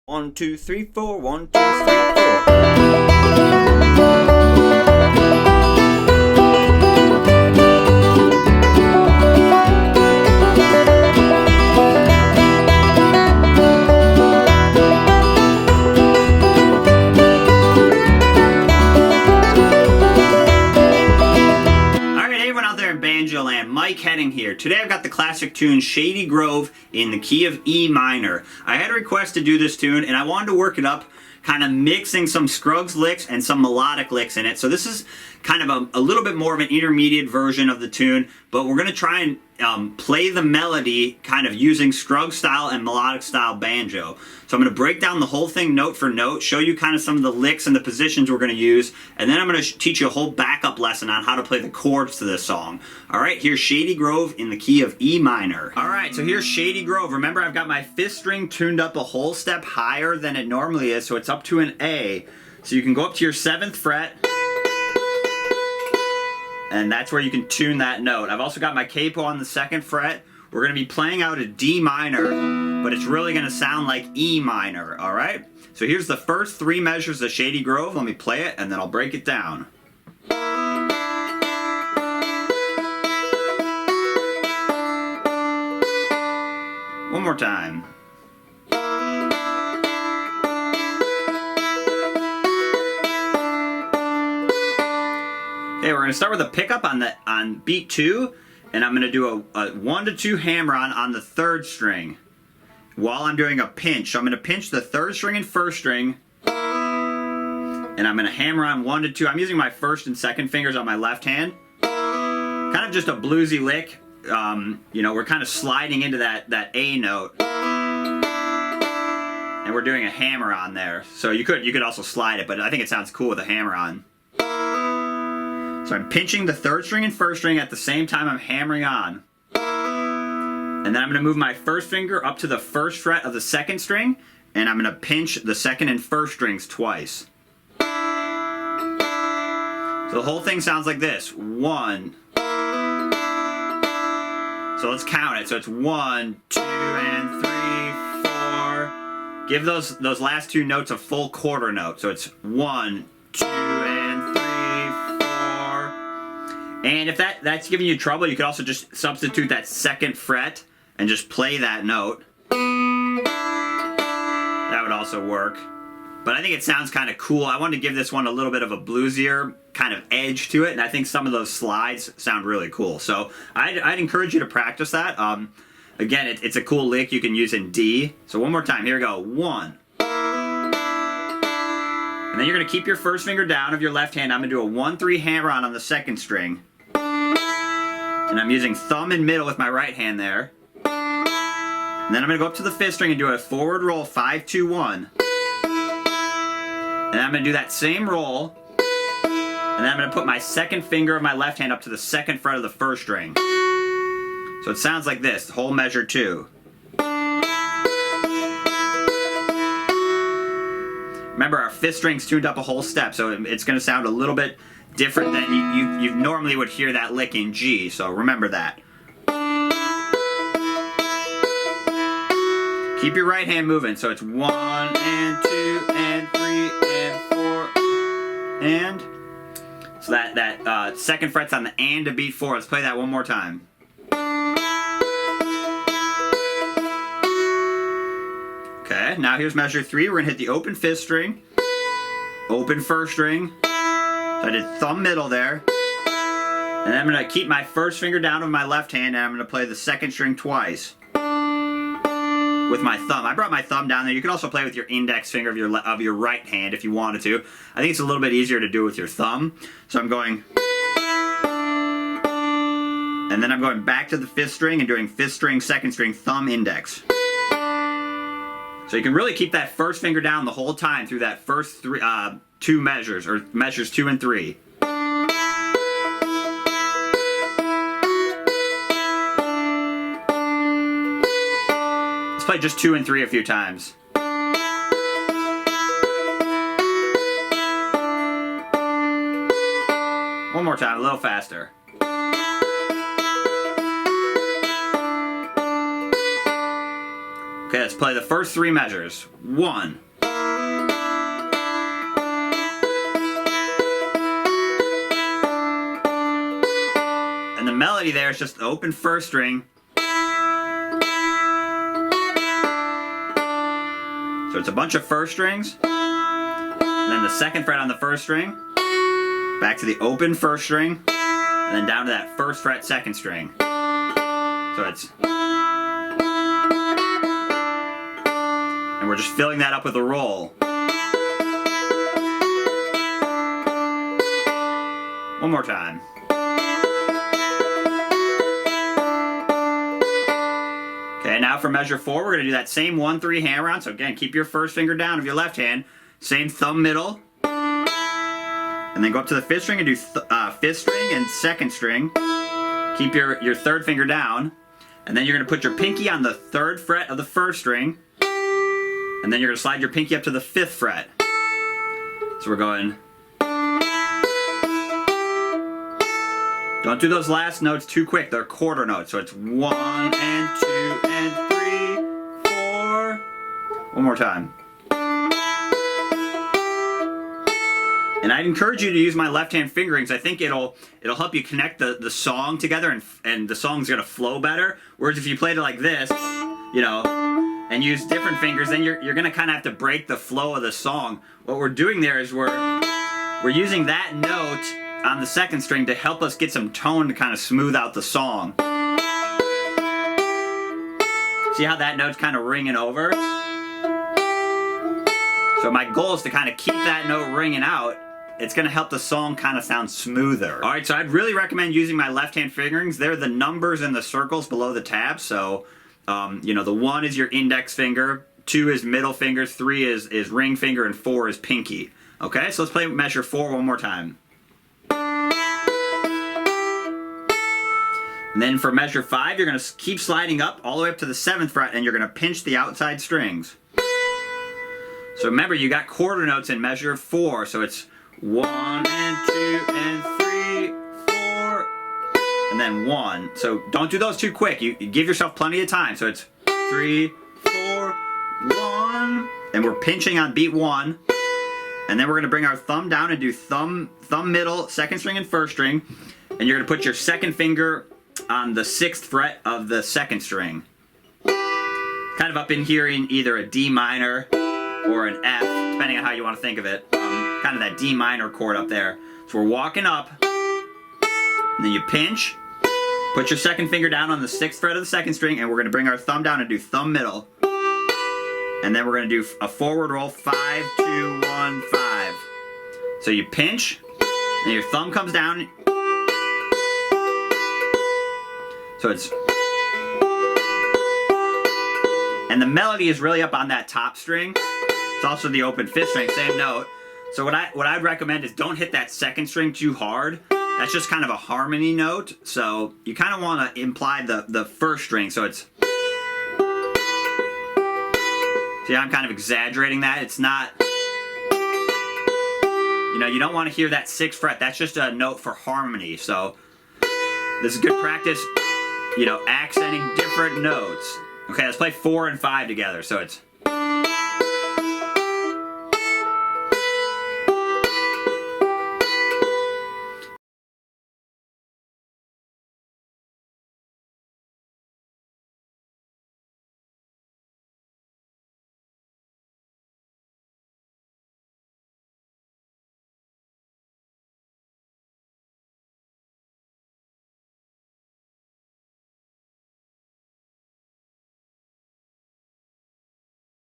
1, 2, 3, 4, 1, 2, 3, 4. Mike Heading here. Today I've got the classic tune Shady Grove in the key of E minor. I had a request to do this tune and I wanted to work it up, kind of mixing some Scruggs licks and some melodic licks in it. So this is kind of a little bit more of an intermediate version of the tune, but we're going to try and play the melody kind of using Scruggs style and melodic style banjo. So I'm going to break down the whole thing note for note, show you kind of some of the licks and the positions we're going to use, and then I'm going to teach you a whole backup lesson on how to play the chords to this song. Alright, here's Shady Grove in the key of E minor. Alright, so here's Shady Grove. Remember, I've got my 5th string tuned up a whole step higher than it normally is, so it's up to an A. So you can go up to your 7th fret, and that's where you can tune that note. I've also got my capo on the 2nd fret. We're going to be playing out a D minor, but it's really going to sound like E minor, alright? So here's the first 3 measures of Shady Grove. Let me play it, and then I'll break it down. One more time. Okay, we're going to start with a pickup on beat 2, and I'm going to do a 1 to 2 hammer-on the 3rd string while I'm doing a pinch. So I'm going to pinch the 3rd string and 1st string, and I'm going to hammer on 1 to 2. I'm using my 1st and 2nd fingers on my left hand. Kind of just a bluesy lick. You know, we're kind of sliding into that A note, and we're doing a hammer on there. So you could also slide it, but I think it sounds cool with a hammer on. So I'm pinching the 3rd string and 1st string at the same time I'm hammering on. And then I'm going to move my 1st finger up to the 1st fret of the 2nd string, and I'm going to pinch the 2nd and 1st strings twice. So the whole thing sounds like this. 1. So let's count it. So it's 1, 2, and 3, 4. Give those last 2 notes a full quarter note. So it's 1, 2, and 3, 4. And if that's giving you trouble, you could also just substitute that 2nd fret and just play that note. That would also work. But I think it sounds kind of cool. I wanted to give this one a little bit of a bluesier kind of edge to it, and I think some of those slides sound really cool. So I'd encourage you to practice that. Again, it's a cool lick you can use in D. So one more time. Here we go. 1. And then you're going to keep your 1st finger down of your left hand. I'm going to do a 1-3 hammer-on the 2nd string. And I'm using thumb and middle with my right hand there. And then I'm going to go up to the 5th string and do a forward roll 5-2-1. And I'm going to do that same roll. And then I'm going to put my 2nd finger of my left hand up to the 2nd fret of the 1st string. So it sounds like this, the whole measure 2. Remember, our 5th string's tuned up a whole step, so it's going to sound a little bit different than you normally would hear that lick in G, so remember that. Keep your right hand moving, so it's 1 and 2 and 3 and 4 and... So that 2nd fret's on the and to beat 4. Let's play that one more time. Okay, now here's measure 3. We're going to hit the open 5th string, open 1st string. So I did thumb middle there. And then I'm going to keep my 1st finger down with my left hand, and I'm going to play the 2nd string twice with my thumb. I brought my thumb down there. You could also play with your index finger of your right hand if you wanted to. I think it's a little bit easier to do with your thumb. So I'm going... And then I'm going back to the 5th string and doing 5th string, 2nd string, thumb, index. So you can really keep that 1st finger down the whole time through that first 2 measures, or measures 2 and 3. Let's play just 2 and 3 a few times. One more time, a little faster. Okay, let's play the first 3 measures. 1. And the melody there is just the open first string. So it's a bunch of first strings, and then the 2nd fret on the 1st string, back to the open 1st string, and then down to that 1st fret 2nd string. So it's, and we're just filling that up with a roll. One more time. Okay, now for measure 4, we're going to do that same 1-3 hammer on. So again, keep your first finger down of your left hand, same thumb middle, and then go up to the 5th string and do 5th string and 2nd string. Keep your 3rd finger down, and then you're going to put your pinky on the 3rd fret of the 1st string, and then you're going to slide your pinky up to the 5th fret. So we're going. Don't do those last notes too quick. They're quarter notes. So it's 1 and 2 and 3, 4. One more time. And I'd encourage you to use my left hand fingerings. I think it'll help you connect the song together, and the song's gonna flow better. Whereas if you played it like this, you know, and use different fingers, then you're gonna kind of have to break the flow of the song. What we're doing there is we're using that note on the 2nd string to help us get some tone to kind of smooth out the song. See how that note's kind of ringing over? So my goal is to kind of keep that note ringing out. It's going to help the song kind of sound smoother. All right, so I'd really recommend using my left-hand fingerings. They're the numbers and the circles below the tab. So, you know, the 1 is your index finger, 2 is middle finger, 3 is ring finger, and 4 is pinky. Okay, so let's play measure 4 one more time. And then for measure 5, you're going to keep sliding up all the way up to the 7th fret, and you're going to pinch the outside strings. So remember, you got quarter notes in measure 4, so it's 1 and 2 and 3, 4, and then 1. So don't do those too quick. You give yourself plenty of time. So it's 3, 4, 1, and we're pinching on beat 1. And then we're going to bring our thumb down and do thumb middle, 2nd string and 1st string. And you're going to put your 2nd finger on the 6th fret of the 2nd string. Kind of up in here in either a D minor or an F, depending on how you want to think of it. Kind of that D minor chord up there. So we're walking up, and then you pinch, put your 2nd finger down on the 6th fret of the 2nd string, and we're going to bring our thumb down and do thumb middle. And then we're going to do a forward roll, 5, 2, 1, 5. So you pinch, and your thumb comes down. So it's, and the melody is really up on that top string. It's also the open 5th string, same note. So what I'd recommend is don't hit that 2nd string too hard. That's just kind of a harmony note. So you kind of want to imply the 1st string. So it's, see, I'm kind of exaggerating that. It's not, you know, you don't want to hear that 6th fret. That's just a note for harmony. So this is good practice, you know, accenting different notes. Okay, let's play 4 and 5 together. So it's